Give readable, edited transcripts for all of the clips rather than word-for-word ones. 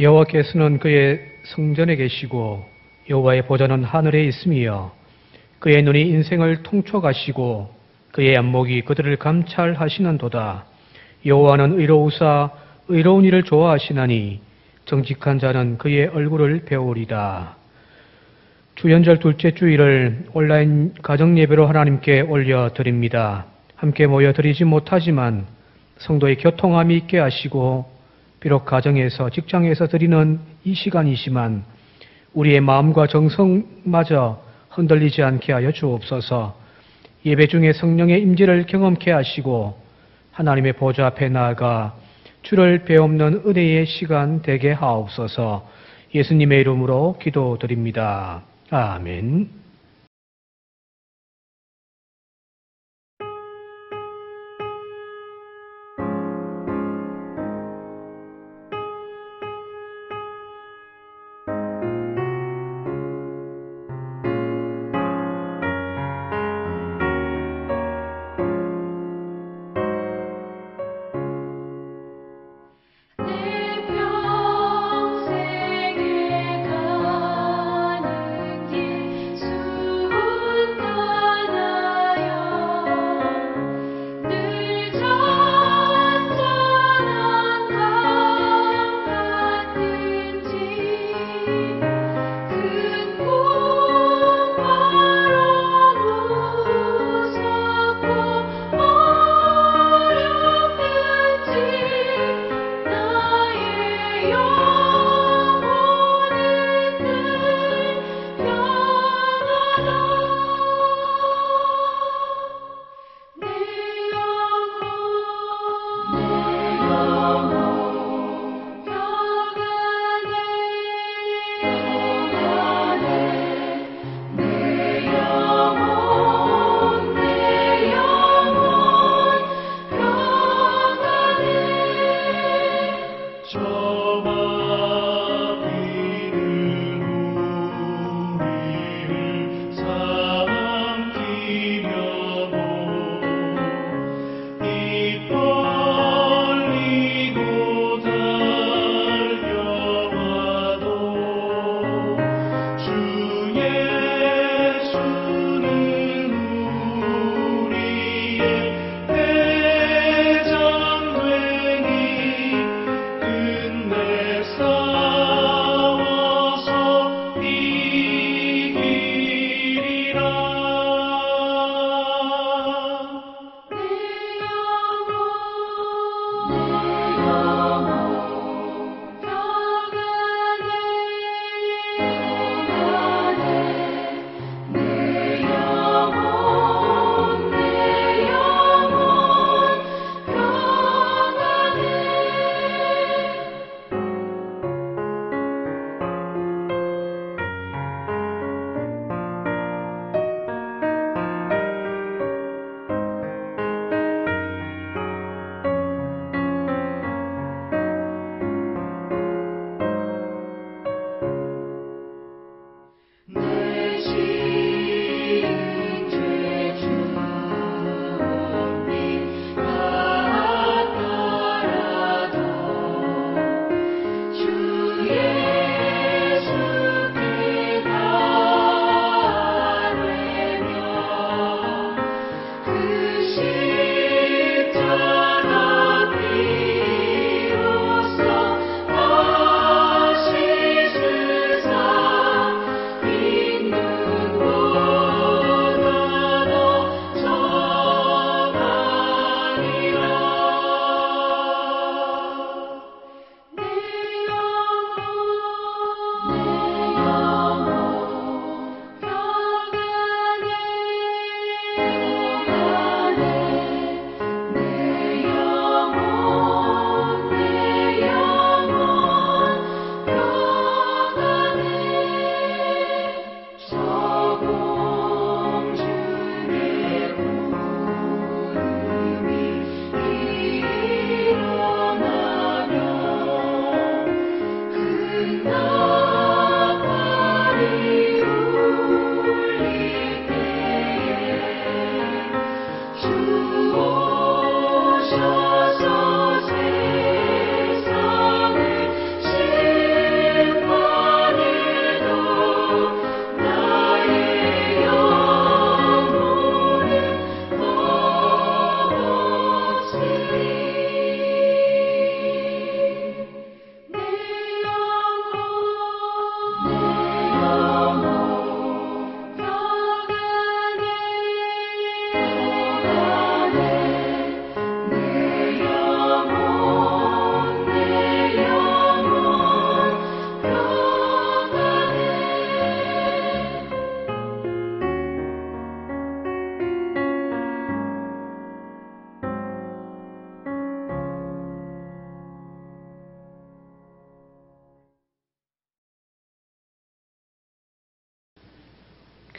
여호와께서는 그의 성전에 계시고 여호와의 보좌는 하늘에 있으며 그의 눈이 인생을 통촉하시고 그의 안목이 그들을 감찰하시는도다. 여호와는 의로우사 의로운 일을 좋아하시나니 정직한 자는 그의 얼굴을 배우리다. 주연절 둘째 주일을 온라인 가정예배로 하나님께 올려드립니다. 함께 모여 드리지 못하지만 성도의 교통함이 있게 하시고 비록 가정에서 직장에서 드리는 이 시간이지만 우리의 마음과 정성마저 흔들리지 않게 하여 주옵소서. 예배 중에 성령의 임재를 경험케 하시고 하나님의 보좌 앞에 나아가 주를 배움는 은혜의 시간 되게 하옵소서. 예수님의 이름으로 기도드립니다. 아멘. 평생에 가는 길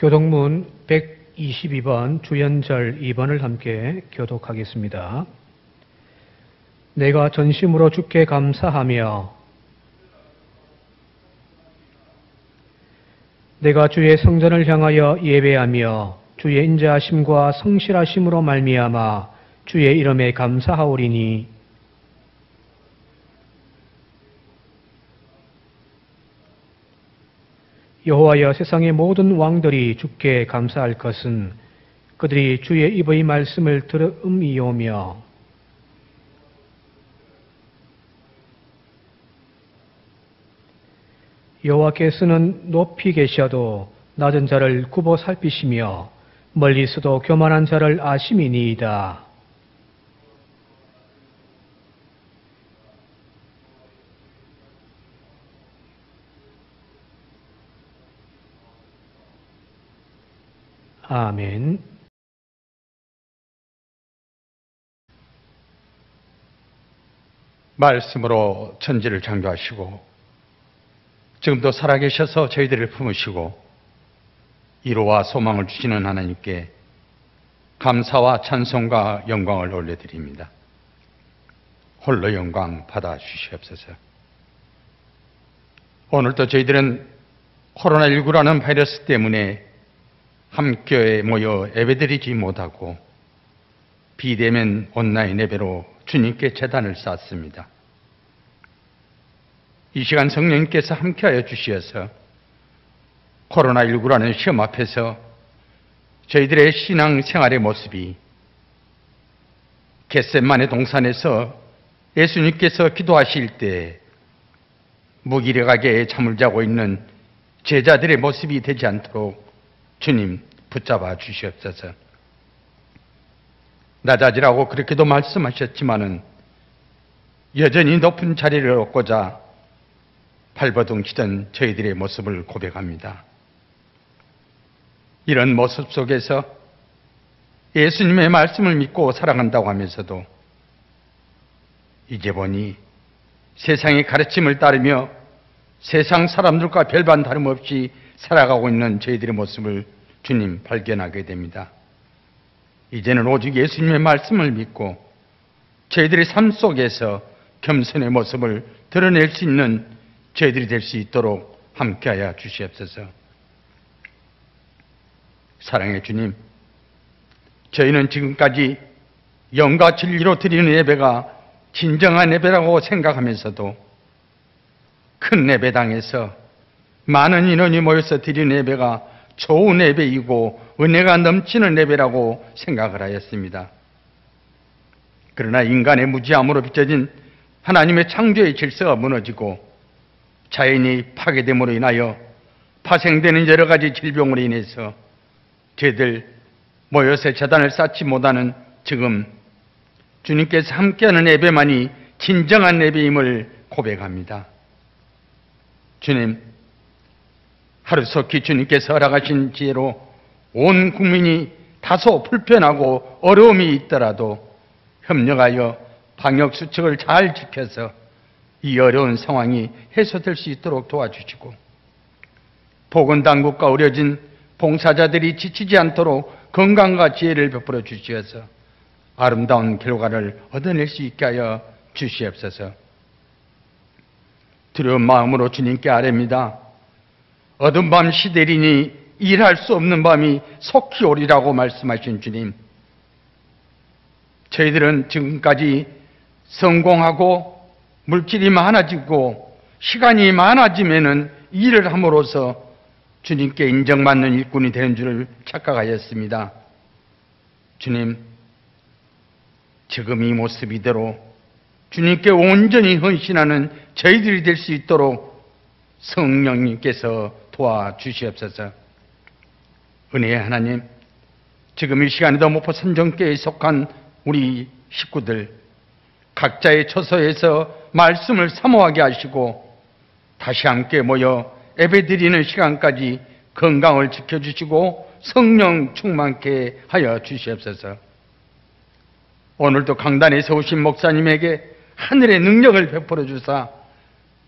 교독문 122번 주연절 2번을 함께 교독하겠습니다. 내가 전심으로 주께 감사하며 내가 주의 성전을 향하여 예배하며 주의 인자하심과 성실하심으로 말미암아 주의 이름에 감사하오리니 여호와여 세상의 모든 왕들이 주께 감사할 것은 그들이 주의 입의 말씀을 들음이오며 여호와께서는 높이 계셔도 낮은 자를 굽어 살피시며 멀리서도 교만한 자를 아심이니이다. 아멘. 말씀으로 천지를 창조하시고 지금도 살아계셔서 저희들을 품으시고 위로와 소망을 주시는 하나님께 감사와 찬송과 영광을 올려드립니다. 홀로 영광 받아 주시옵소서. 오늘도 저희들은 코로나19라는 바이러스 때문에 함께 모여 예배드리지 못하고 비대면 온라인 예배로 주님께 제단을 쌓습니다. 이 시간 성령님께서 함께하여 주시어서 코로나19라는 시험 앞에서 저희들의 신앙생활의 모습이 겟세마네 동산에서 예수님께서 기도하실 때 무기력하게 잠을 자고 있는 제자들의 모습이 되지 않도록 주님 붙잡아 주시옵소서. 낮아지라고 그렇게도 말씀하셨지만은 여전히 높은 자리를 얻고자 발버둥치던 저희들의 모습을 고백합니다. 이런 모습 속에서 예수님의 말씀을 믿고 살아간다고 하면서도 이제 보니 세상의 가르침을 따르며 세상 사람들과 별반 다름없이 살아가고 있는 저희들의 모습을 주님 발견하게 됩니다. 이제는 오직 예수님의 말씀을 믿고 저희들의 삶 속에서 겸손의 모습을 드러낼 수 있는 저희들이 될 수 있도록 함께하여 주시옵소서. 사랑의 주님, 저희는 지금까지 영과 진리로 드리는 예배가 진정한 예배라고 생각하면서도 큰 예배당에서 많은 인원이 모여서 드리는 예배가 좋은 예배이고 은혜가 넘치는 예배라고 생각을 하였습니다. 그러나 인간의 무지함으로 빚어진 하나님의 창조의 질서가 무너지고 자연이 파괴됨으로 인하여 파생되는 여러 가지 질병으로 인해서 저희들 모여서 제단을 쌓지 못하는 지금 주님께서 함께하는 예배만이 진정한 예배임을 고백합니다. 주님, 하루속히 주님께서 허락하신 지혜로 온 국민이 다소 불편하고 어려움이 있더라도 협력하여 방역수칙을 잘 지켜서 이 어려운 상황이 해소될 수 있도록 도와주시고 보건당국과 의료진 봉사자들이 지치지 않도록 건강과 지혜를 베풀어 주시어서 아름다운 결과를 얻어낼 수 있게 하여 주시옵소서. 두려운 마음으로 주님께 아뢰입니다. 어두운 밤 시대리니 일할 수 없는 밤이 속히 오리라고 말씀하신 주님, 저희들은 지금까지 성공하고 물질이 많아지고 시간이 많아지면은 일을 함으로써 주님께 인정받는 일꾼이 되는 줄을 착각하였습니다. 주님, 지금 이 모습 이대로 주님께 온전히 헌신하는 저희들이 될 수 있도록 성령님께서 도와주시옵소서. 은혜의 하나님, 지금 이 시간에도 목포 선정교회에 속한 우리 식구들 각자의 처소에서 말씀을 사모하게 하시고 다시 함께 모여 예배드리는 시간까지 건강을 지켜주시고 성령 충만케 하여 주시옵소서. 오늘도 강단에서 오신 목사님에게 하늘의 능력을 베풀어 주사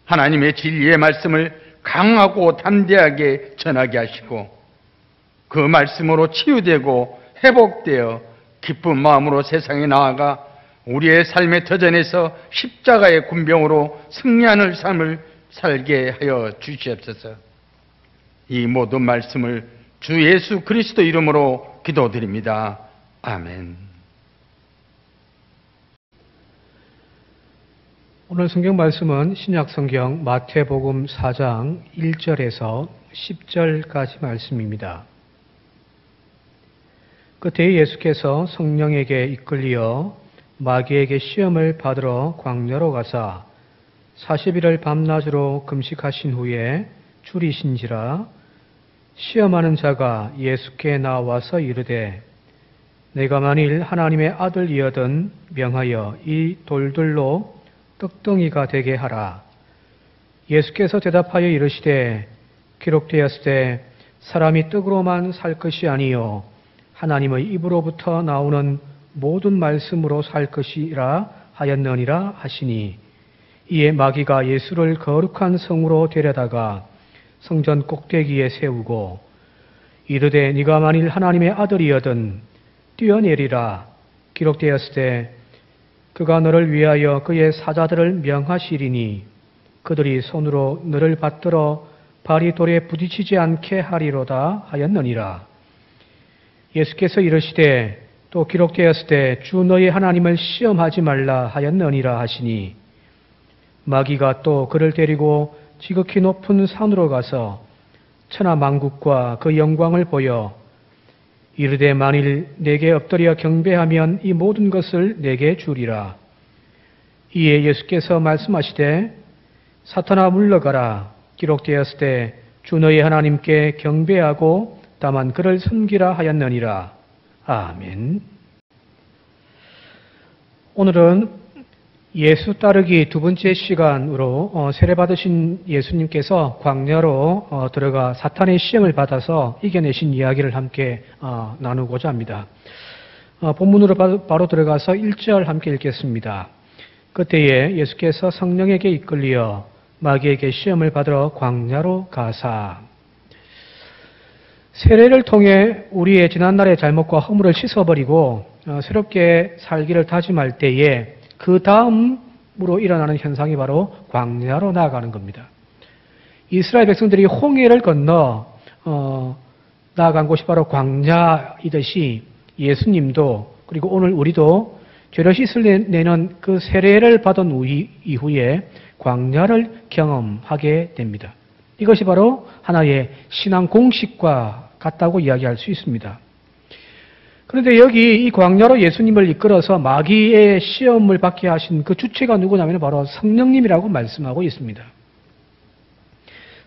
하나님의 진리의 말씀을 강하고 담대하게 전하게 하시고 그 말씀으로 치유되고 회복되어 기쁜 마음으로 세상에 나아가 우리의 삶의 터전에서 십자가의 군병으로 승리하는 삶을 살게 하여 주시옵소서. 이 모든 말씀을 주 예수 그리스도 이름으로 기도드립니다. 아멘. 오늘 성경 말씀은 신약 성경 마태복음 4장 1절에서 10절까지 말씀입니다. 그때 예수께서 성령에게 이끌리어 마귀에게 시험을 받으러 광야로 가사 40일을 밤낮으로 금식하신 후에 줄이신지라. 시험하는 자가 예수께 나와서 이르되 내가 만일 하나님의 아들이여든 명하여 이 돌들로 떡덩이가 되게 하라. 예수께서 대답하여 이르시되 기록되었으되 사람이 떡으로만 살 것이 아니요 하나님의 입으로부터 나오는 모든 말씀으로 살 것이라 하였느니라 하시니, 이에 마귀가 예수를 거룩한 성으로 데려다가 성전 꼭대기에 세우고 이르되 네가 만일 하나님의 아들이여든 뛰어내리라. 기록되었으되 그가 너를 위하여 그의 사자들을 명하시리니 그들이 손으로 너를 받들어 발이 돌에 부딪히지 않게 하리로다 하였느니라. 예수께서 이르시되 또 기록되었으되 주 너희 하나님을 시험하지 말라 하였느니라 하시니, 마귀가 또 그를 데리고 지극히 높은 산으로 가서 천하 만국과 그 영광을 보여 이르되 만일 내게 엎드려 경배하면 이 모든 것을 내게 주리라. 이에 예수께서 말씀하시되 사탄아 물러가라. 기록되었으되 주 너희 하나님께 경배하고 다만 그를 섬기라 하였느니라. 아멘. 오늘은 예수 따르기 두 번째 시간으로 세례받으신 예수님께서 광야로 들어가 사탄의 시험을 받아서 이겨내신 이야기를 함께 나누고자 합니다. 본문으로 바로 들어가서 1절 함께 읽겠습니다. 그때에 예수께서 성령에게 이끌리어 마귀에게 시험을 받으러 광야로 가사. 세례를 통해 우리의 지난날의 잘못과 허물을 씻어버리고 새롭게 살기를 다짐할 때에 그 다음으로 일어나는 현상이 바로 광야로 나아가는 겁니다. 이스라엘 백성들이 홍해를 건너 나아간 곳이 바로 광야이듯이 예수님도 그리고 오늘 우리도 죄를 씻을내는 그 세례를 받은 이후에 광야를 경험하게 됩니다. 이것이 바로 하나의 신앙 공식과 같다고 이야기할 수 있습니다. 그런데 여기 이 광야로 예수님을 이끌어서 마귀의 시험을 받게 하신 그 주체가 누구냐면 바로 성령님이라고 말씀하고 있습니다.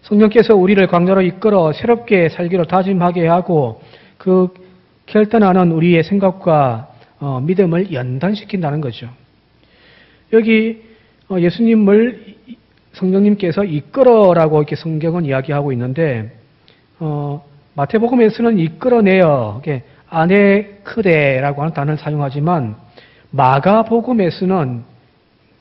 성령께서 우리를 광야로 이끌어 새롭게 살기로 다짐하게 하고 그 결단하는 우리의 생각과 믿음을 연단시킨다는 거죠. 여기 예수님을 성령님께서 이끌어라고 이렇게 성경은 이야기하고 있는데 마태복음에서는 이끌어내어 아네크레라고 하는 단어를 사용하지만 마가복음에서는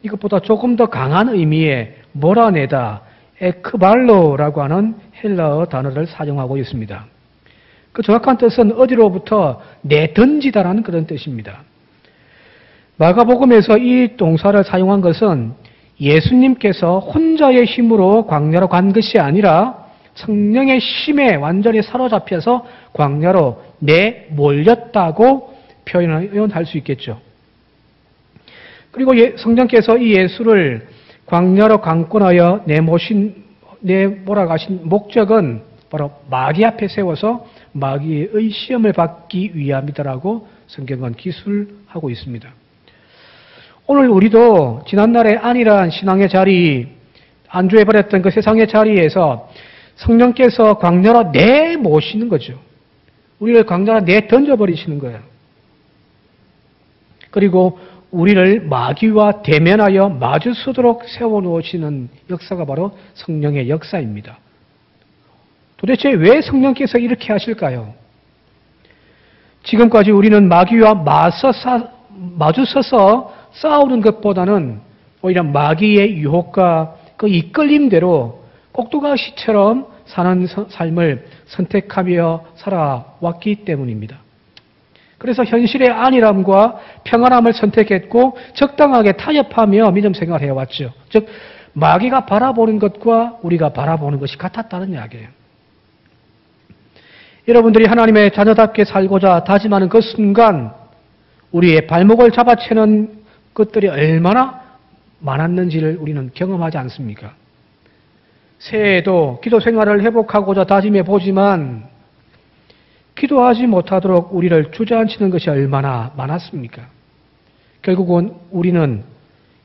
이것보다 조금 더 강한 의미의 몰아내다, 에크발로라고 하는 헬라어 단어를 사용하고 있습니다. 그 정확한 뜻은 어디로부터 내던지다라는 그런 뜻입니다. 마가복음에서 이 동사를 사용한 것은 예수님께서 혼자의 힘으로 광야로 간 것이 아니라 성령의 힘에 완전히 사로잡혀서 광야로 내몰렸다고 표현할 수 있겠죠. 그리고 성령께서 이 예수를 광야로 강권하여 내몰아가신 목적은 바로 마귀 앞에 세워서 마귀의 시험을 받기 위함이다라고 성경은 기술하고 있습니다. 오늘 우리도 지난날의 안일한 신앙의 자리, 안주해버렸던 그 세상의 자리에서 성령께서 광야로 내모시는 거죠. 우리를 광야로 내던져버리시는 거예요. 그리고 우리를 마귀와 대면하여 마주서도록 세워놓으시는 역사가 바로 성령의 역사입니다. 도대체 왜 성령께서 이렇게 하실까요? 지금까지 우리는 마귀와 마주서서 싸우는 것보다는 오히려 마귀의 유혹과 그 이끌림대로 꼭두가시처럼 사는 삶을 선택하며 살아왔기 때문입니다. 그래서 현실의 안일함과 평안함을 선택했고 적당하게 타협하며 믿음 생활을 해왔죠. 즉 마귀가 바라보는 것과 우리가 바라보는 것이 같았다는 이야기예요. 여러분들이 하나님의 자녀답게 살고자 다짐하는 그 순간 우리의 발목을 잡아채는 것들이 얼마나 많았는지를 우리는 경험하지 않습니까? 새해에도 기도 생활을 회복하고자 다짐해 보지만 기도하지 못하도록 우리를 주저앉히는 것이 얼마나 많았습니까? 결국은 우리는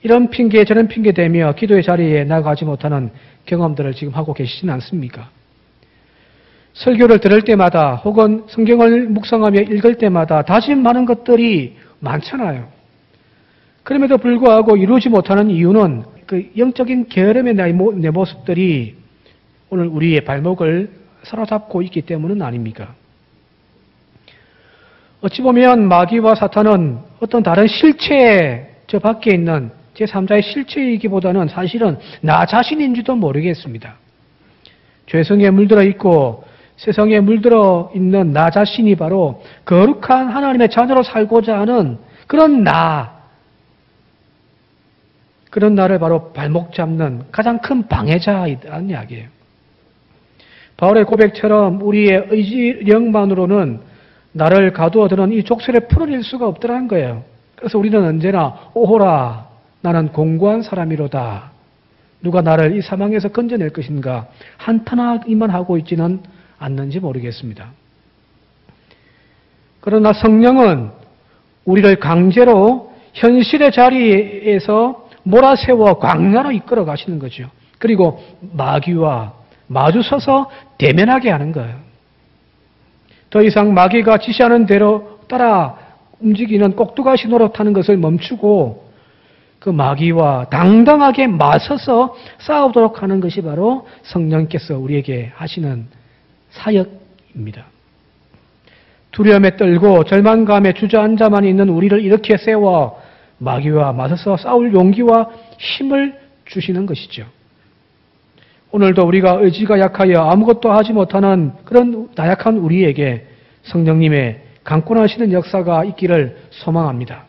이런 핑계 저런 핑계 대며 기도의 자리에 나가지 못하는 경험들을 지금 하고 계시진 않습니까? 설교를 들을 때마다 혹은 성경을 묵상하며 읽을 때마다 다짐하는 것들이 많잖아요. 그럼에도 불구하고 이루지 못하는 이유는 그 영적인 게으름의 내 모습들이 오늘 우리의 발목을 사로잡고 있기 때문은 아닙니까? 어찌 보면 마귀와 사탄은 어떤 다른 실체, 저 밖에 있는 제3자의 실체이기보다는 사실은 나 자신인지도 모르겠습니다. 죄성에 물들어 있고 세상에 물들어 있는 나 자신이 바로 거룩한 하나님의 자녀로 살고자 하는 그런 나를 바로 발목 잡는 가장 큰 방해자이라는 이야기예요. 바울의 고백처럼 우리의 의지력만으로는 나를 가두어두는 이 족쇄를 풀어낼 수가 없더라는 거예요. 그래서 우리는 언제나 오호라 나는 공고한 사람이로다. 누가 나를 이 사망에서 건져낼 것인가 한탄하기만 하고 있지는 않는지 모르겠습니다. 그러나 성령은 우리를 강제로 현실의 자리에서 몰아세워 광야로 이끌어 가시는 거죠. 그리고 마귀와 마주서서 대면하게 하는 거예요. 더 이상 마귀가 지시하는 대로 따라 움직이는 꼭두가시 노릇하는 것을 멈추고 그 마귀와 당당하게 맞서서 싸우도록 하는 것이 바로 성령께서 우리에게 하시는 사역입니다. 두려움에 떨고 절망감에 주저앉아만 있는 우리를 이렇게 세워 마귀와 맞서서 싸울 용기와 힘을 주시는 것이죠. 오늘도 우리가 의지가 약하여 아무것도 하지 못하는 그런 나약한 우리에게 성령님의 강권하시는 역사가 있기를 소망합니다.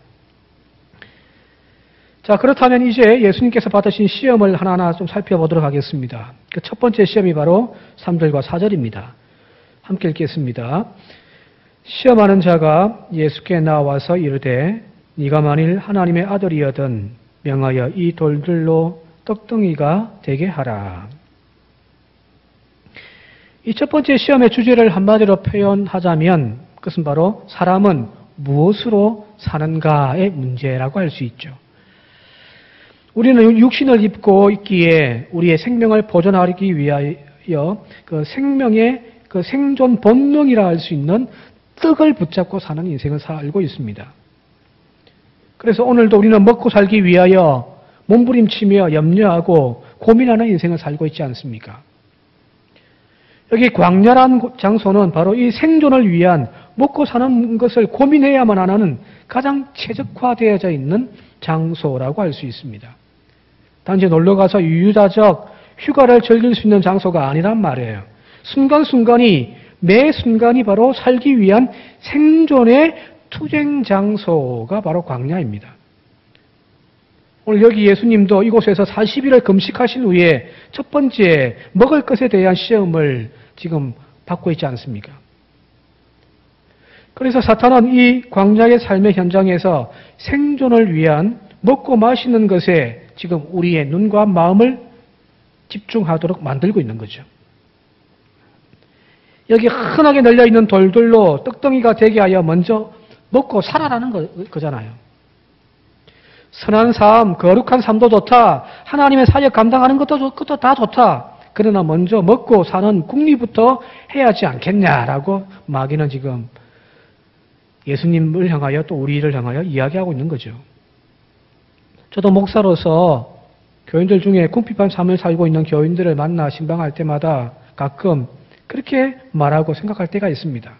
자, 그렇다면 이제 예수님께서 받으신 시험을 하나하나 좀 살펴보도록 하겠습니다. 그 첫 번째 시험이 바로 3절과 4절입니다. 함께 읽겠습니다. 시험하는 자가 예수께 나와서 이르되 네가 만일 하나님의 아들이여든 명하여 이 돌들로 떡덩이가 되게 하라. 이 첫 번째 시험의 주제를 한마디로 표현하자면 그것은 바로 사람은 무엇으로 사는가의 문제라고 할 수 있죠. 우리는 육신을 입고 있기에 우리의 생명을 보존하기 위하여 그 생명의 그 생존 본능이라 할 수 있는 떡을 붙잡고 사는 인생을 살고 있습니다. 그래서 오늘도 우리는 먹고 살기 위하여 몸부림치며 염려하고 고민하는 인생을 살고 있지 않습니까? 여기 광야란 장소는 바로 이 생존을 위한 먹고 사는 것을 고민해야만 하는 가장 최적화되어져 있는 장소라고 할 수 있습니다. 단지 놀러가서 유유자적 휴가를 즐길 수 있는 장소가 아니란 말이에요. 순간순간이 매 순간이 바로 살기 위한 생존의 투쟁 장소가 바로 광야입니다. 오늘 여기 예수님도 이곳에서 40일을 금식하신 후에 첫 번째 먹을 것에 대한 시험을 지금 받고 있지 않습니까? 그래서 사탄은 이 광야의 삶의 현장에서 생존을 위한 먹고 마시는 것에 지금 우리의 눈과 마음을 집중하도록 만들고 있는 거죠. 여기 흔하게 널려있는 돌들로 떡덩이가 되게 하여 먼저 먹고 살아라는 거잖아요. 선한 삶, 거룩한 삶도 좋다. 하나님의 사역 감당하는 것도 다 좋다. 그러나 먼저 먹고 사는 궁리부터 해야지 않겠냐라고 마귀는 지금 예수님을 향하여 또 우리를 향하여 이야기하고 있는 거죠. 저도 목사로서 교인들 중에 궁핍한 삶을 살고 있는 교인들을 만나 신방할 때마다 가끔 그렇게 말하고 생각할 때가 있습니다.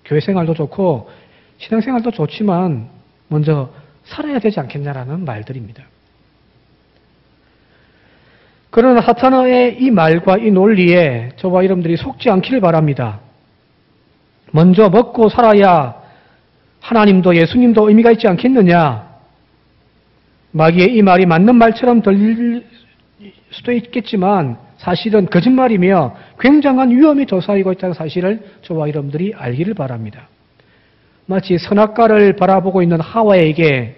교회 생활도 좋고 신앙생활도 좋지만 먼저 살아야 되지 않겠냐라는 말들입니다. 그러나 사탄의 이 말과 이 논리에 저와 여러분들이 속지 않기를 바랍니다. 먼저 먹고 살아야 하나님도 예수님도 의미가 있지 않겠느냐? 마귀의 이 말이 맞는 말처럼 들릴 수도 있겠지만 사실은 거짓말이며 굉장한 위험이 도사리고 있다는 사실을 저와 여러분들이 알기를 바랍니다. 마치 선악과를 바라보고 있는 하와에게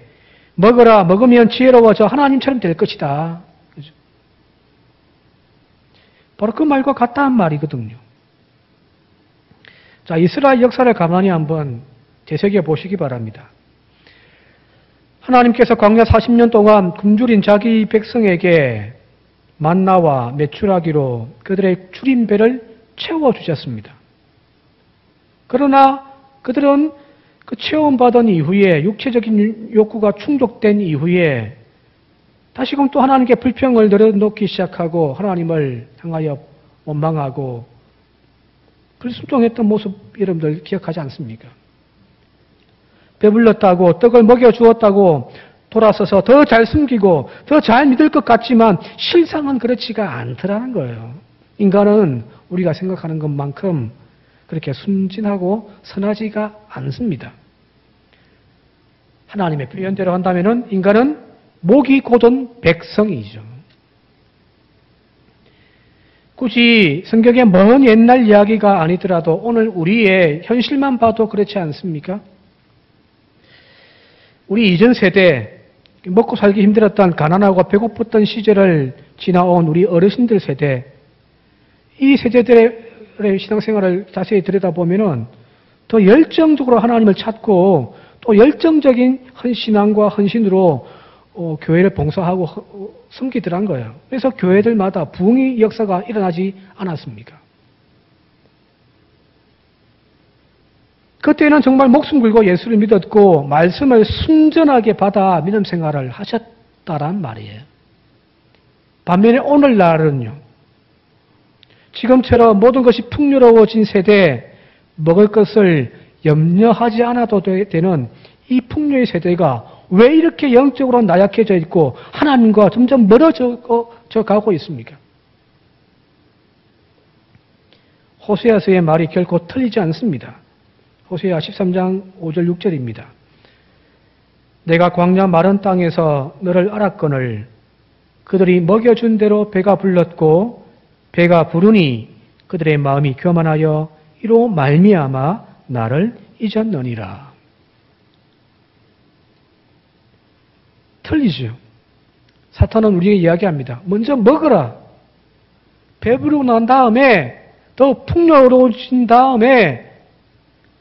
먹어라, 먹으면 지혜로워져 하나님처럼 될 것이다. 그죠? 바로 그 말과 같다는 말이거든요. 자, 이스라엘 역사를 가만히 한번 되새겨 보시기 바랍니다. 하나님께서 광야 40년 동안 굶주린 자기 백성에게 만나와 메추라기로 그들의 줄임배를 채워주셨습니다. 그러나 그들은 그 체험받은 이후에 육체적인 욕구가 충족된 이후에 다시금 또 하나님께 불평을 늘어놓기 시작하고 하나님을 향하여 원망하고 불순종했던 모습 여러분들 기억하지 않습니까? 배불렀다고 떡을 먹여주었다고 돌아서서 더 잘 숨기고 더 잘 믿을 것 같지만 실상은 그렇지가 않더라는 거예요. 인간은 우리가 생각하는 것만큼 그렇게 순진하고 선하지가 않습니다. 하나님의 표현대로 한다면 인간은 목이 곧은 백성이죠. 굳이 성경의 먼 옛날 이야기가 아니더라도 오늘 우리의 현실만 봐도 그렇지 않습니까? 우리 이전 세대, 먹고 살기 힘들었던 가난하고 배고팠던 시절을 지나온 우리 어르신들 세대, 이 세대들의 신앙생활을 자세히 들여다보면 더 열정적으로 하나님을 찾고 또 열정적인 헌신함과 헌신으로 교회를 봉사하고 섬기더란 거예요. 그래서 교회들마다 부흥의 역사가 일어나지 않았습니까? 그때는 정말 목숨 걸고 예수를 믿었고 말씀을 순전하게 받아 믿음 생활을 하셨다란 말이에요. 반면에 오늘날은요. 지금처럼 모든 것이 풍요로워진 세대, 먹을 것을 염려하지 않아도 되는 이 풍요의 세대가 왜 이렇게 영적으로 나약해져 있고 하나님과 점점 멀어져 가고 있습니까? 호세아서의 말이 결코 틀리지 않습니다. 호세아 13장 5절 6절입니다. 내가 광야 마른 땅에서 너를 알았거늘 그들이 먹여준 대로 배가 불렀고 배가 부르니 그들의 마음이 교만하여 이로 말미암아 나를 잊었느니라. 틀리죠. 사탄은 우리에게 이야기합니다. 먼저 먹어라. 배부르고 난 다음에 더 풍요로워진 다음에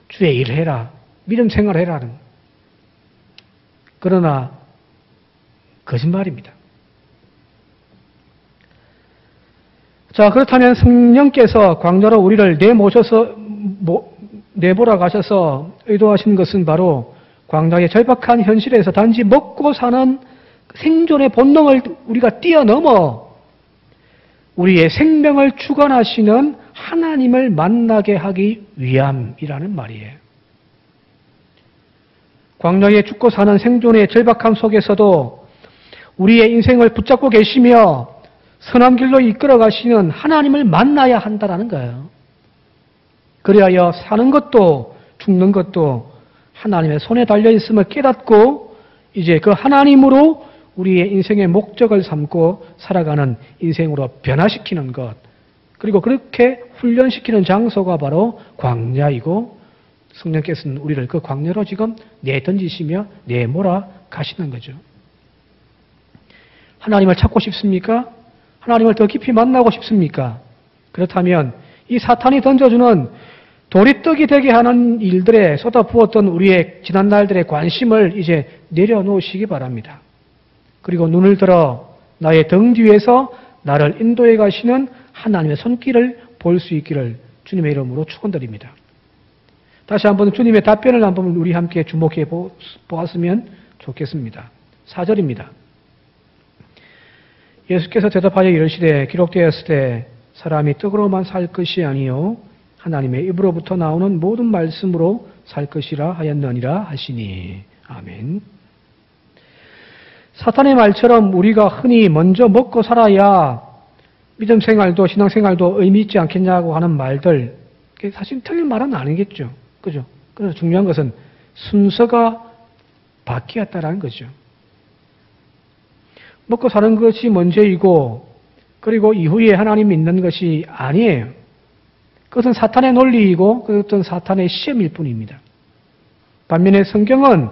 주의 일을 해라. 믿음 생활을 해라는. 그러나 거짓말입니다. 자, 그렇다면 성령께서 광야로 우리를 내보라 가셔서 의도하시는 것은 바로 광야의 절박한 현실에서 단지 먹고 사는 생존의 본능을 우리가 뛰어넘어 우리의 생명을 주관하시는 하나님을 만나게 하기 위함이라는 말이에요. 광야에 죽고 사는 생존의 절박함 속에서도 우리의 인생을 붙잡고 계시며 선한 길로 이끌어 가시는 하나님을 만나야 한다는 거예요. 그리하여 사는 것도 죽는 것도 하나님의 손에 달려 있음을 깨닫고 이제 그 하나님으로 우리의 인생의 목적을 삼고 살아가는 인생으로 변화시키는 것, 그리고 그렇게 훈련시키는 장소가 바로 광야이고 성령께서는 우리를 그 광야로 지금 내던지시며 내몰아 가시는 거죠. 하나님을 찾고 싶습니까? 하나님을 더 깊이 만나고 싶습니까? 그렇다면 이 사탄이 던져주는 도리떡이 되게 하는 일들에 쏟아부었던 우리의 지난 날들의 관심을 이제 내려놓으시기 바랍니다. 그리고 눈을 들어 나의 등 뒤에서 나를 인도해 가시는 하나님의 손길을 볼 수 있기를 주님의 이름으로 축원드립니다. 다시 한번 주님의 답변을 한번 우리 함께 주목해 보았으면 좋겠습니다. 4절입니다. 예수께서 대답하여 이르시되 기록되었을 때 사람이 떡으로만 살 것이 아니요 하나님의 입으로부터 나오는 모든 말씀으로 살 것이라 하였느니라 하시니. 아멘. 사탄의 말처럼 우리가 흔히 먼저 먹고 살아야 믿음 생활도 신앙 생활도 의미 있지 않겠냐고 하는 말들, 그게 사실 틀린 말은 아니겠죠. 그죠? 그래서 중요한 것은 순서가 바뀌었다라는 거죠. 먹고 사는 것이 먼저이고, 그리고 이후에 하나님 믿는 것이 아니에요. 그것은 사탄의 논리이고, 그것은 사탄의 시험일 뿐입니다. 반면에 성경은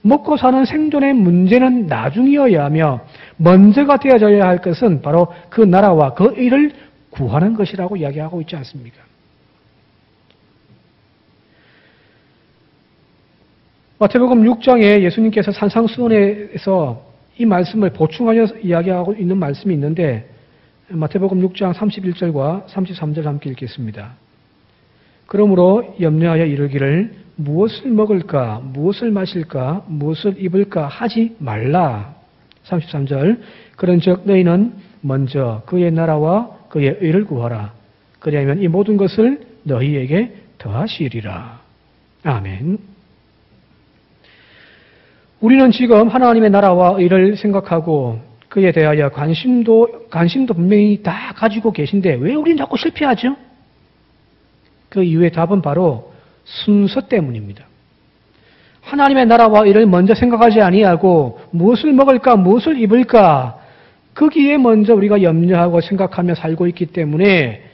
먹고 사는 생존의 문제는 나중이어야 하며, 먼저가 되어져야 할 것은 바로 그 나라와 그 의를 구하는 것이라고 이야기하고 있지 않습니까? 마태복음 6장에 예수님께서 산상수훈에서 이 말씀을 보충하여 이야기하고 있는 말씀이 있는데, 마태복음 6장 31절과 33절 함께 읽겠습니다. 그러므로 염려하여 이르기를 무엇을 먹을까, 무엇을 마실까, 무엇을 입을까 하지 말라. 33절, 그런즉 너희는 먼저 그의 나라와 그의 의를 구하라. 그리하면 이 모든 것을 너희에게 더하시리라. 아멘. 우리는 지금 하나님의 나라와 의를 생각하고 그에 대하여 관심도 분명히 다 가지고 계신데 왜 우리는 자꾸 실패하죠? 그 이유의 답은 바로 순서 때문입니다. 하나님의 나라와 의를 먼저 생각하지 아니하고 무엇을 먹을까, 무엇을 입을까, 거기에 먼저 우리가 염려하고 생각하며 살고 있기 때문에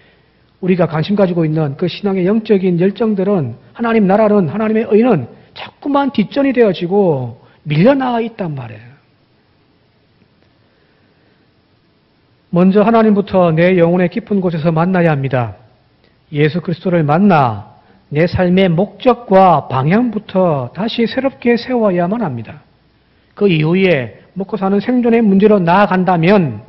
우리가 관심 가지고 있는 그 신앙의 영적인 열정들은, 하나님 나라는, 하나님의 의는 자꾸만 뒷전이 되어지고 밀려나와 있단 말이에요. 먼저 하나님부터 내 영혼의 깊은 곳에서 만나야 합니다. 예수 그리스도를 만나 내 삶의 목적과 방향부터 다시 새롭게 세워야만 합니다. 그 이후에 먹고 사는 생존의 문제로 나아간다면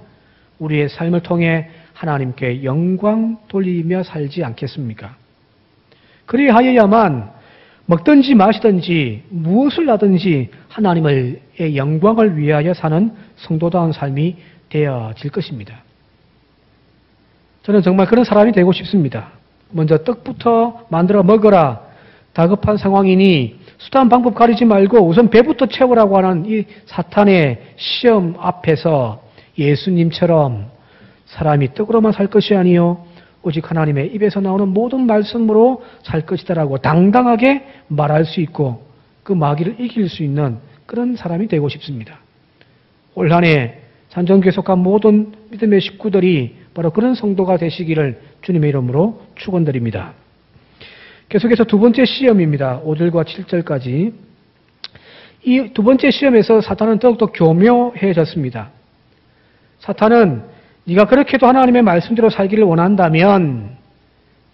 우리의 삶을 통해 하나님께 영광 돌리며 살지 않겠습니까? 그리하여야만 먹든지 마시든지 무엇을 하든지 하나님의 영광을 위하여 사는 성도다운 삶이 되어질 것입니다. 저는 정말 그런 사람이 되고 싶습니다. 먼저 떡부터 만들어 먹어라. 다급한 상황이니 수단 방법 가리지 말고 우선 배부터 채우라고 하는 이 사탄의 시험 앞에서 예수님처럼 사람이 떡으로만 살 것이 아니요 오직 하나님의 입에서 나오는 모든 말씀으로 살 것이다라고 당당하게 말할 수 있고 그 마귀를 이길 수 있는 그런 사람이 되고 싶습니다. 올 한 해 산정교회 속한 모든 믿음의 식구들이 바로 그런 성도가 되시기를 주님의 이름으로 축원드립니다. 계속해서 두 번째 시험입니다. 5절과 7절까지. 이 두 번째 시험에서 사탄은 더욱더 교묘해졌습니다. 사탄은 네가 그렇게도 하나님의 말씀대로 살기를 원한다면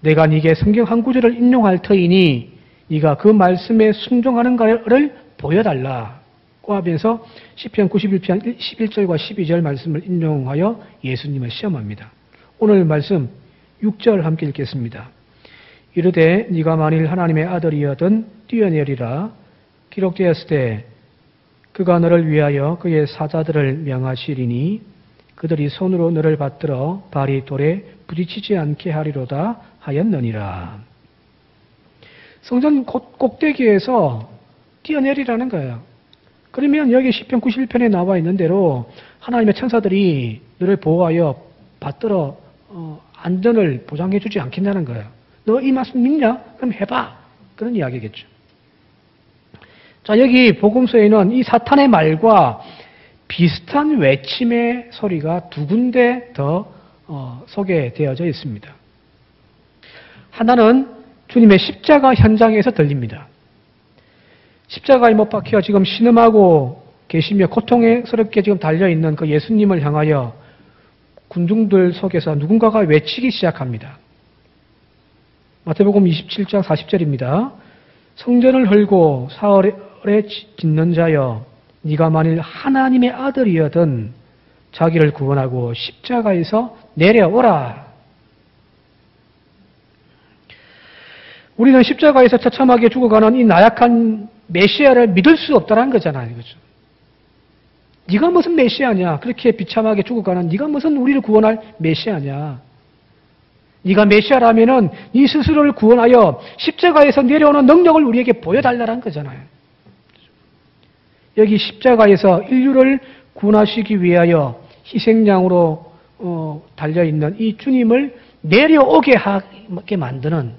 내가 네게 성경 한 구절을 인용할 터이니 네가 그 말씀에 순종하는 것을 보여달라고 하면서 시편 91편 11절과 12절 말씀을 인용하여 예수님을 시험합니다. 오늘 말씀 6절 함께 읽겠습니다. 이르되 네가 만일 하나님의 아들이여든 뛰어내리라. 기록되었을 때 그가 너를 위하여 그의 사자들을 명하시리니 그들이 손으로 너를 받들어 발이 돌에 부딪히지 않게 하리로다 하였느니라. 성전 꼭대기에서 뛰어내리라는 거예요. 그러면 여기 시편 91편에 나와 있는 대로 하나님의 천사들이 너를 보호하여 받들어 안전을 보장해 주지 않겠냐는 거예요. 너 이 말씀 믿냐? 그럼 해봐. 그런 이야기겠죠. 자, 여기 복음서에는 이 사탄의 말과 비슷한 외침의 소리가 두 군데 더 소개되어져 있습니다. 하나는 주님의 십자가 현장에서 들립니다. 십자가에 못 박혀 지금 신음하고 계시며 고통스럽게 지금 달려있는 그 예수님을 향하여 군중들 속에서 누군가가 외치기 시작합니다. 마태복음 27장 40절입니다. 성전을 헐고 사흘에 짓는 자여 네가 만일 하나님의 아들이여든 자기를 구원하고 십자가에서 내려오라. 우리는 십자가에서 처참하게 죽어가는 이 나약한 메시아를 믿을 수 없다는 거잖아요. 그렇죠? 네가 무슨 메시아냐? 그렇게 비참하게 죽어가는 네가 무슨 우리를 구원할 메시아냐? 네가 메시아라면은 네 스스로를 구원하여 십자가에서 내려오는 능력을 우리에게 보여달라는 거잖아요. 여기 십자가에서 인류를 구원하시기 위하여 희생양으로 달려있는 이 주님을 내려오게 하게 만드는,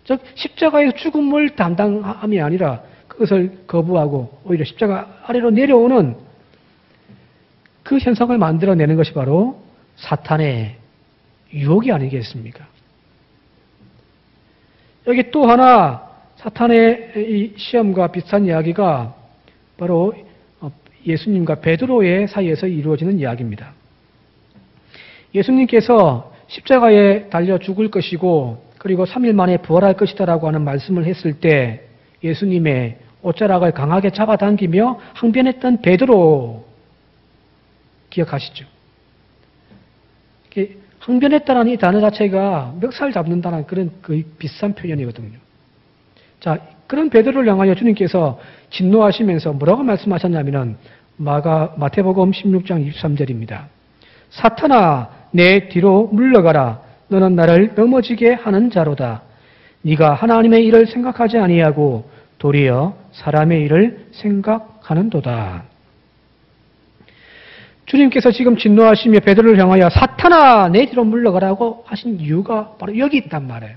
즉 십자가의 죽음을 담당함이 아니라 그것을 거부하고 오히려 십자가 아래로 내려오는 그 현상을 만들어내는 것이 바로 사탄의 유혹이 아니겠습니까? 여기 또 하나 사탄의 이 시험과 비슷한 이야기가 바로 예수님과 베드로의 사이에서 이루어지는 이야기입니다. 예수님께서 십자가에 달려 죽을 것이고 그리고 3일 만에 부활할 것이다라고 하는 말씀을 했을 때 예수님의 옷자락을 강하게 잡아당기며 항변했던 베드로 기억하시죠? 항변했다는 이 단어 자체가 멱살 잡는다는 그런 거의 비슷한 표현이거든요. 자, 그런 베드로를 향하여 주님께서 진노하시면서 뭐라고 말씀하셨냐면은 마태복음 16장 23절입니다. 사탄아, 내 뒤로 물러가라. 너는 나를 넘어지게 하는 자로다. 네가 하나님의 일을 생각하지 아니하고 도리어 사람의 일을 생각하는도다. 주님께서 지금 진노하시며 베드로를 향하여 사탄아, 내 뒤로 물러가라고 하신 이유가 바로 여기 있단 말이에요.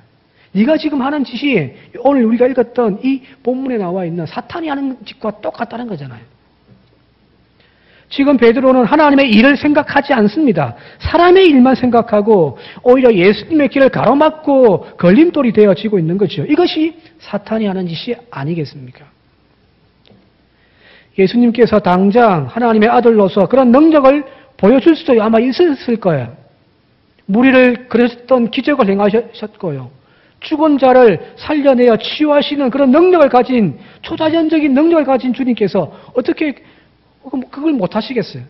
네가 지금 하는 짓이 오늘 우리가 읽었던 이 본문에 나와 있는 사탄이 하는 짓과 똑같다는 거잖아요. 지금 베드로는 하나님의 일을 생각하지 않습니다. 사람의 일만 생각하고 오히려 예수님의 길을 가로막고 걸림돌이 되어지고 있는 거죠. 이것이 사탄이 하는 짓이 아니겠습니까? 예수님께서 당장 하나님의 아들로서 그런 능력을 보여줄 수도 아마 있었을 거예요. 무리를 그렸던 기적을 행하셨고요. 죽은 자를 살려내어 치유하시는 그런 능력을 가진, 초자연적인 능력을 가진 주님께서 어떻게 그걸 못하시겠어요?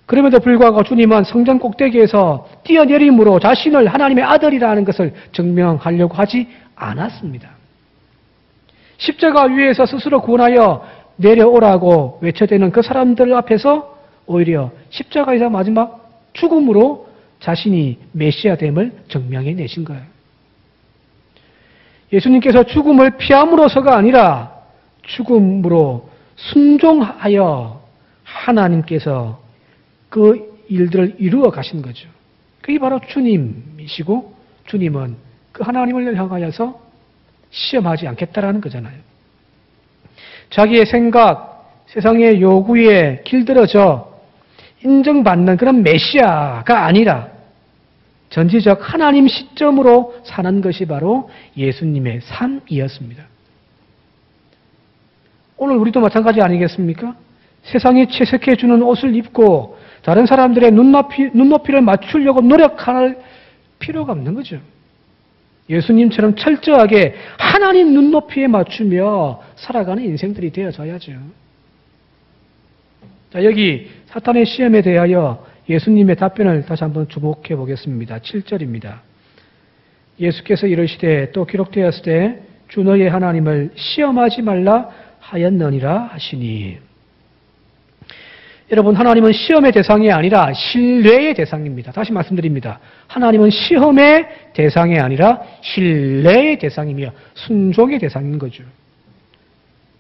그럼에도 불구하고 주님은 성전 꼭대기에서 뛰어내림으로 자신을 하나님의 아들이라는 것을 증명하려고 하지 않았습니다. 십자가 위에서 스스로 구원하여 내려오라고 외쳐대는 그 사람들 앞에서 오히려 십자가에서 마지막 죽음으로 자신이 메시아됨을 증명해내신 거예요. 예수님께서 죽음을 피함으로서가 아니라 죽음으로 순종하여 하나님께서 그 일들을 이루어 가신 거죠. 그게 바로 주님이시고 주님은 그 하나님을 향하여서 시험하지 않겠다라는 거잖아요. 자기의 생각, 세상의 요구에 길들여져 인정받는 그런 메시아가 아니라 전지적 하나님 시점으로 사는 것이 바로 예수님의 삶이었습니다. 오늘 우리도 마찬가지 아니겠습니까? 세상이 채색해주는 옷을 입고 다른 사람들의 눈높이를 맞추려고 노력할 필요가 없는 거죠. 예수님처럼 철저하게 하나님 눈높이에 맞추며 살아가는 인생들이 되어져야죠. 자, 여기 사탄의 시험에 대하여 예수님의 답변을 다시 한번 주목해 보겠습니다. 7절입니다. 예수께서 이르시되 또 기록되었을 때 주 너의 하나님을 시험하지 말라 하였느니라 하시니. 여러분, 하나님은 시험의 대상이 아니라 신뢰의 대상입니다. 다시 말씀드립니다. 하나님은 시험의 대상이 아니라 신뢰의 대상이며 순종의 대상인 거죠.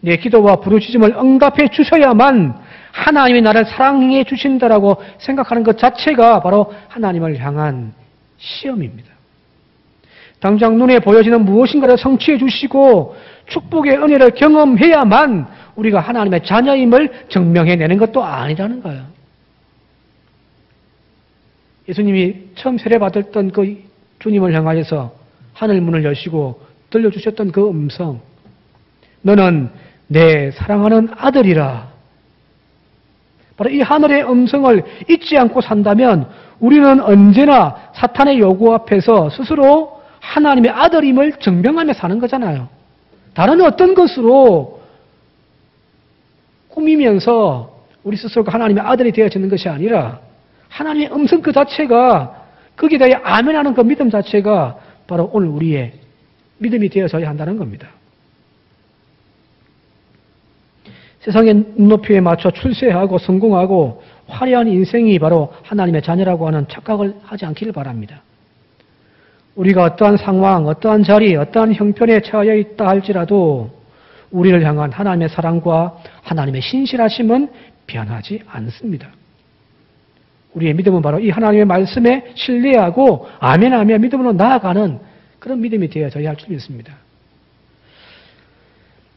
내 기도와 부르짖음을 응답해 주셔야만 하나님이 나를 사랑해 주신다라고 생각하는 것 자체가 바로 하나님을 향한 시험입니다. 당장 눈에 보여지는 무엇인가를 성취해 주시고 축복의 은혜를 경험해야만 우리가 하나님의 자녀임을 증명해내는 것도 아니라는 거예요. 예수님이 처음 세례받았던 그 주님을 향하여서 하늘 문을 여시고 들려주셨던 그 음성, 너는 내 사랑하는 아들이라. 바로 이 하늘의 음성을 잊지 않고 산다면 우리는 언제나 사탄의 요구 앞에서 스스로 하나님의 아들임을 증명하며 사는 거잖아요. 다른 어떤 것으로 꾸미면서 우리 스스로가 하나님의 아들이 되어지는 것이 아니라 하나님의 음성 그 자체가, 거기에 대해 아멘하는 그 믿음 자체가 바로 오늘 우리의 믿음이 되어져야 한다는 겁니다. 세상의 눈높이에 맞춰 출세하고 성공하고 화려한 인생이 바로 하나님의 자녀라고 하는 착각을 하지 않기를 바랍니다. 우리가 어떠한 상황, 어떠한 자리, 어떠한 형편에 처해 있다 할지라도 우리를 향한 하나님의 사랑과 하나님의 신실하심은 변하지 않습니다. 우리의 믿음은 바로 이 하나님의 말씀에 신뢰하고 아멘 아멘 믿음으로 나아가는 그런 믿음이 되어져야 할 줄 믿습니다.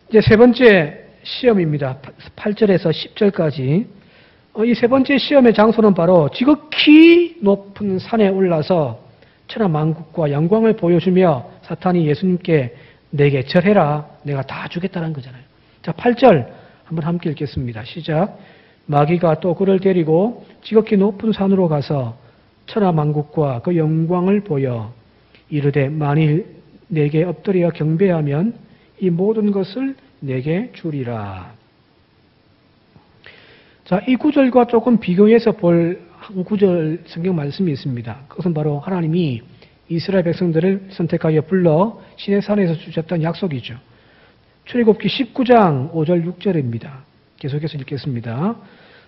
이제 세 번째 시험입니다. 8절에서 10절까지. 이 세 번째 시험의 장소는 바로 지극히 높은 산에 올라서 천하만국과 영광을 보여주며 사탄이 예수님께 내게 절해라, 내가 다 주겠다는 거잖아요. 자, 8절 한번 함께 읽겠습니다. 시작. 마귀가 또 그를 데리고 지극히 높은 산으로 가서 천하만국과 그 영광을 보여 이르되 만일 내게 엎드려 경배하면 이 모든 것을 내게 주리라. 자, 이 구절과 조금 비교해서 볼 한 구절 성경 말씀이 있습니다. 그것은 바로 하나님이 이스라엘 백성들을 선택하여 불러 시내산에서 주셨던 약속이죠. 출애굽기 19장 5절 6절입니다. 계속해서 읽겠습니다.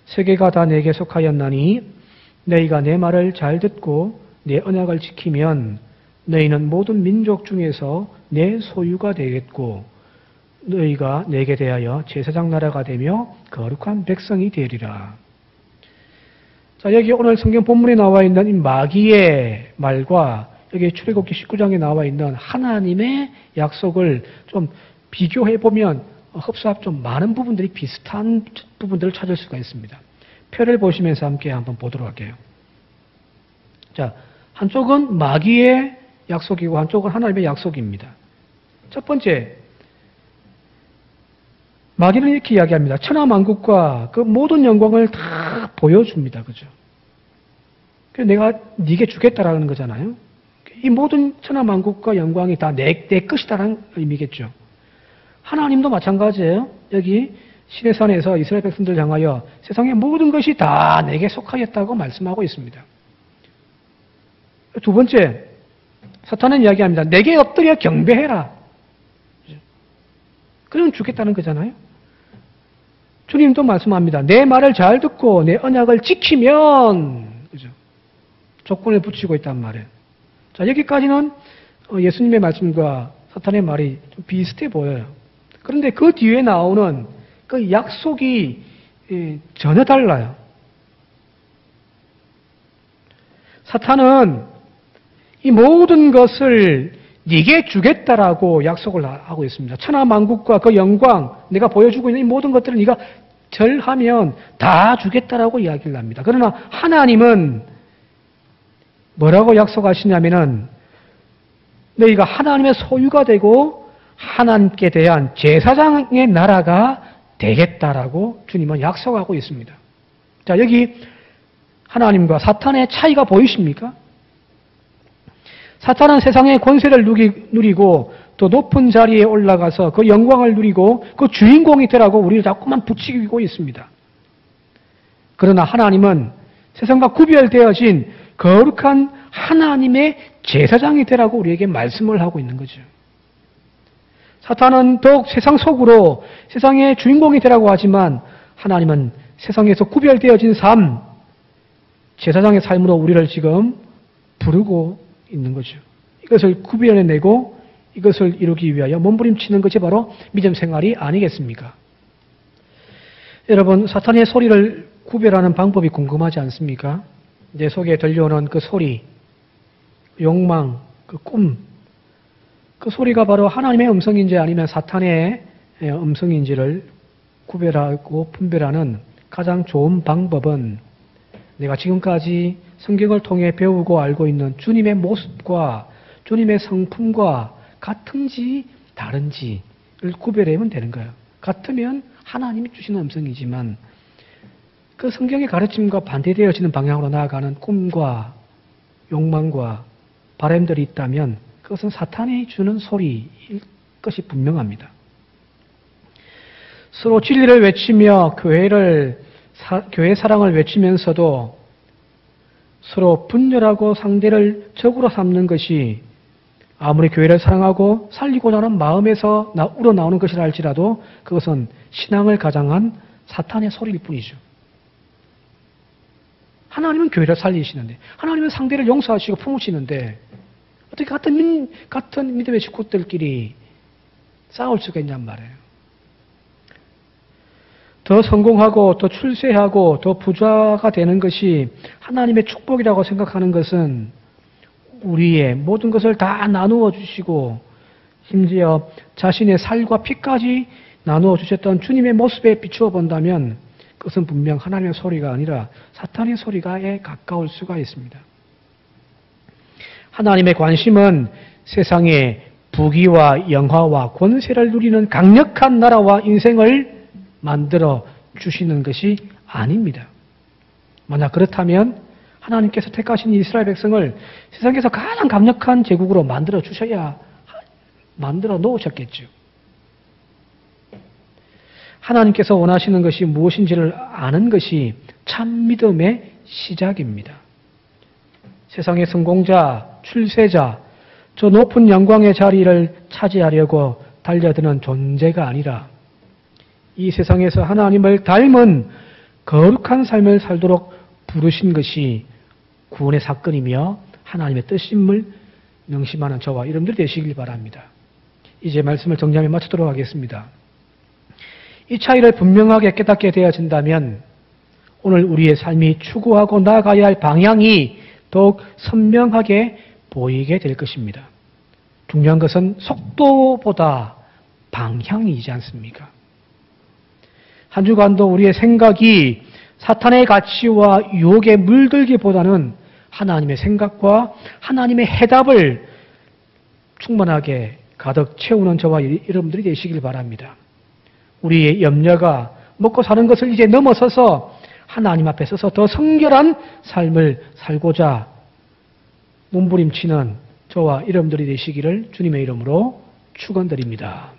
세계가 다 내게 속하였나니 너희가 내 말을 잘 듣고 내 언약을 지키면 너희는 모든 민족 중에서 내 소유가 되겠고 너희가 내게 대하여 제사장 나라가 되며 거룩한 백성이 되리라. 자, 여기 오늘 성경 본문에 나와 있는 이 마귀의 말과 여기 출애굽기 19장에 나와 있는 하나님의 약속을 좀 비교해 보면 흡사합 좀 많은 부분들이 비슷한 부분들을 찾을 수가 있습니다. 표를 보시면서 함께 한번 보도록 할게요. 자, 한쪽은 마귀의 약속이고 한쪽은 하나님의 약속입니다. 첫 번째, 마귀는 이렇게 이야기합니다. 천하만국과 그 모든 영광을 다 보여줍니다. 그죠? 그래서 내가 네게 주겠다라는 거잖아요. 이 모든 천하만국과 영광이 다 내 것이다라는 의미겠죠. 하나님도 마찬가지예요. 여기 시내산에서 이스라엘 백성들 향하여 세상의 모든 것이 다 내게 속하였다고 말씀하고 있습니다. 두 번째, 사탄은 이야기합니다. 내게 엎드려 경배해라. 그러면 주겠다는 거잖아요. 주님도 말씀합니다. 내 말을 잘 듣고 내 언약을 지키면, 그죠? 조건을 붙이고 있단 말이에요. 자, 여기까지는 예수님의 말씀과 사탄의 말이 좀 비슷해 보여요. 그런데 그 뒤에 나오는 그 약속이 전혀 달라요. 사탄은 이 모든 것을 네게 주겠다라고 약속을 하고 있습니다. 천하만국과 그 영광, 내가 보여주고 있는 이 모든 것들을 네가 절하면 다 주겠다라고 이야기를 합니다. 그러나 하나님은 뭐라고 약속하시냐면은 너희가 하나님의 소유가 되고 하나님께 대한 제사장의 나라가 되겠다라고 주님은 약속하고 있습니다. 자, 여기 하나님과 사탄의 차이가 보이십니까? 사탄은 세상의 권세를 누리고 또 높은 자리에 올라가서 그 영광을 누리고 그 주인공이 되라고 우리를 자꾸만 부추기고 있습니다. 그러나 하나님은 세상과 구별되어진 거룩한 하나님의 제사장이 되라고 우리에게 말씀을 하고 있는 거죠. 사탄은 더욱 세상 속으로 세상의 주인공이 되라고 하지만 하나님은 세상에서 구별되어진 삶, 제사장의 삶으로 우리를 지금 부르고 있는 거죠. 이것을 구별해내고 이것을 이루기 위하여 몸부림치는 것이 바로 믿음 생활이 아니겠습니까? 여러분, 사탄의 소리를 구별하는 방법이 궁금하지 않습니까? 내 속에 들려오는 그 소리, 욕망, 그 꿈, 그 소리가 바로 하나님의 음성인지 아니면 사탄의 음성인지를 구별하고 분별하는 가장 좋은 방법은 내가 지금까지 성경을 통해 배우고 알고 있는 주님의 모습과 주님의 성품과 같은지 다른지를 구별하면 되는 거예요. 같으면 하나님이 주시는 음성이지만 그 성경의 가르침과 반대되어지는 방향으로 나아가는 꿈과 욕망과 바람들이 있다면 그것은 사탄이 주는 소리일 것이 분명합니다. 서로 진리를 외치며 교회 사랑을 외치면서도 서로 분열하고 상대를 적으로 삼는 것이 아무리 교회를 사랑하고 살리고자 하는 마음에서 우러나오는 것이라 할지라도 그것은 신앙을 가장한 사탄의 소리일 뿐이죠. 하나님은 교회를 살리시는데, 하나님은 상대를 용서하시고 품으시는데 어떻게 같은 믿음의 식구들끼리 싸울 수가 있냔 말이에요. 더 성공하고 더 출세하고 더 부자가 되는 것이 하나님의 축복이라고 생각하는 것은 우리의 모든 것을 다 나누어 주시고 심지어 자신의 살과 피까지 나누어 주셨던 주님의 모습에 비추어 본다면 그것은 분명 하나님의 소리가 아니라 사탄의 소리가에 가까울 수가 있습니다. 하나님의 관심은 세상의 부귀와 영화와 권세를 누리는 강력한 나라와 인생을 만들어 주시는 것이 아닙니다. 만약 그렇다면 하나님께서 택하신 이스라엘 백성을 세상에서 가장 강력한 제국으로 만들어 주셔야 만들어 놓으셨겠죠. 하나님께서 원하시는 것이 무엇인지를 아는 것이 참 믿음의 시작입니다. 세상의 성공자, 출세자, 저 높은 영광의 자리를 차지하려고 달려드는 존재가 아니라 이 세상에서 하나님을 닮은 거룩한 삶을 살도록 부르신 것이 구원의 사건이며 하나님의 뜻임을 명심하는 저와 여러분들 되시길 바랍니다. 이제 말씀을 정리하며 마치도록 하겠습니다. 이 차이를 분명하게 깨닫게 되어진다면 오늘 우리의 삶이 추구하고 나아가야 할 방향이 더욱 선명하게 보이게 될 것입니다. 중요한 것은 속도보다 방향이지 않습니까? 한 주간도 우리의 생각이 사탄의 가치와 유혹에 물들기보다는 하나님의 생각과 하나님의 해답을 충만하게 가득 채우는 저와 여러분들이 되시길 바랍니다. 우리의 염려가 먹고 사는 것을 이제 넘어서서 하나님 앞에 서서 더 성결한 삶을 살고자 몸부림치는 저와 여러분들이 되시기를 주님의 이름으로 축원드립니다.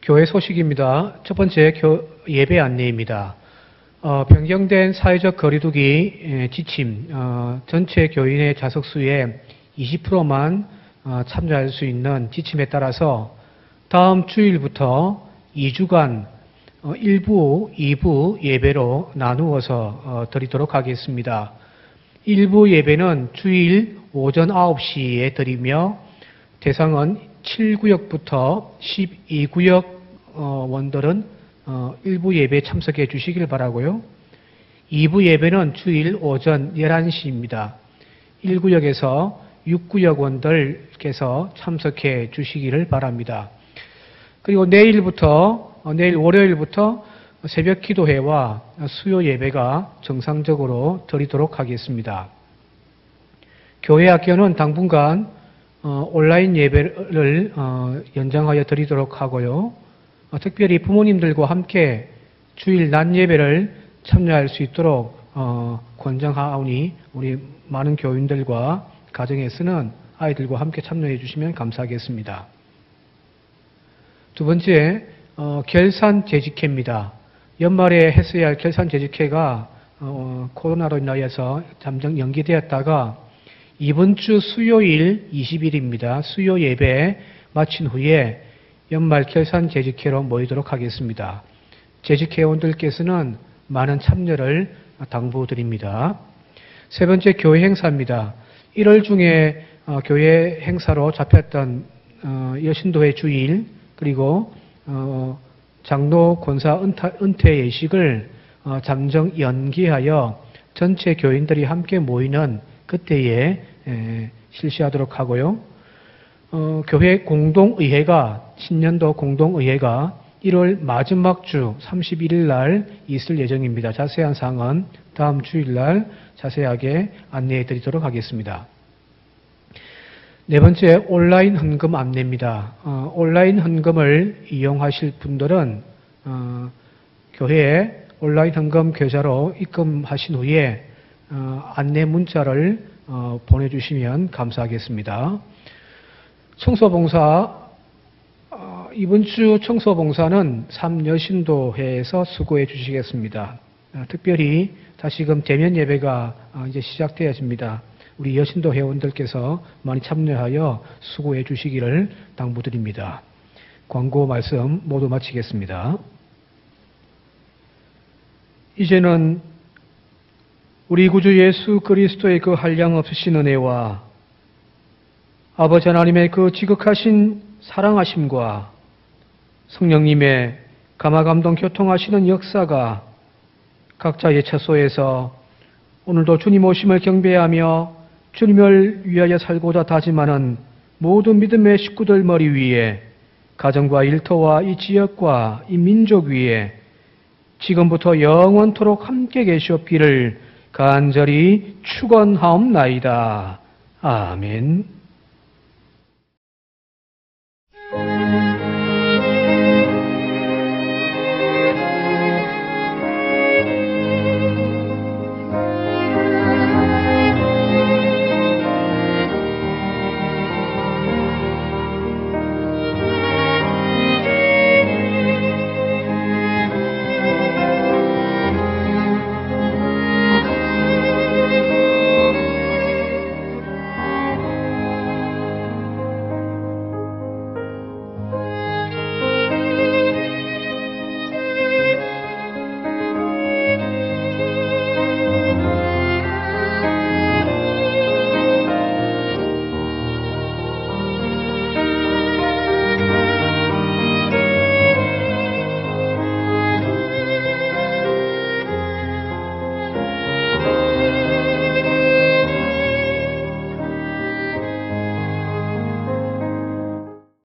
교회 소식입니다. 첫 번째 예배 안내입니다. 변경된 사회적 거리두기 지침, 전체 교인의 자석수의 20%만 참여할 수 있는 지침에 따라서 다음 주일부터 2주간 1부, 2부 예배로 나누어서 드리도록 하겠습니다. 1부 예배는 주일 오전 9시에 드리며 대상은 7구역부터 12구역 원들은 1부 예배에 참석해 주시길 바라고요. 2부 예배는 주일 오전 11시입니다. 1구역에서 6구역 원들께서 참석해 주시기를 바랍니다. 그리고 내일 월요일부터 새벽 기도회와 수요 예배가 정상적으로 드리도록 하겠습니다. 교회 학교는 당분간 온라인 예배를 연장하여 드리도록 하고요. 특별히 부모님들과 함께 주일 낮 예배를 참여할 수 있도록 권장하오니 우리 많은 교인들과 가정에서는 아이들과 함께 참여해 주시면 감사하겠습니다. 두 번째, 결산 재직회입니다. 연말에 했어야 할 결산 재직회가 코로나로 인하여서 잠정 연기되었다가 이번 주 수요일 20일입니다. 수요 예배 마친 후에 연말 결산 재직회로 모이도록 하겠습니다. 재직회원들께서는 많은 참여를 당부드립니다. 세 번째, 교회 행사입니다. 1월 중에 교회 행사로 잡혔던 여신도회 주일 그리고 장로 권사 은퇴 예식을 잠정 연기하여 전체 교인들이 함께 모이는 그때에 실시하도록 하고요. 교회 공동의회가 신년도 공동의회가 1월 마지막 주 31일 날 있을 예정입니다. 자세한 사항은 다음 주일 날 자세하게 안내해 드리도록 하겠습니다. 네 번째, 온라인 헌금 안내입니다. 온라인 헌금을 이용하실 분들은 교회에 온라인 헌금 계좌로 입금하신 후에 안내 문자를 보내주시면 감사하겠습니다. 청소봉사, 이번 주 청소봉사는 3여신도회에서 수고해 주시겠습니다. 특별히 다시금 대면 예배가 이제 시작되어집니다. 우리 여신도 회원들께서 많이 참여하여 수고해 주시기를 당부드립니다. 광고 말씀 모두 마치겠습니다. 이제는 우리 구주 예수 그리스도의 그 한량없으신 은혜와 아버지 하나님의 그 지극하신 사랑하심과 성령님의 감화감동 교통하시는 역사가 각자의 처소에서 오늘도 주님 오심을 경배하며 주님을 위하여 살고자 다짐하는 모든 믿음의 식구들 머리 위에, 가정과 일터와 이 지역과 이 민족 위에 지금부터 영원토록 함께 계시옵기를 간절히 축원하옵나이다. 아멘.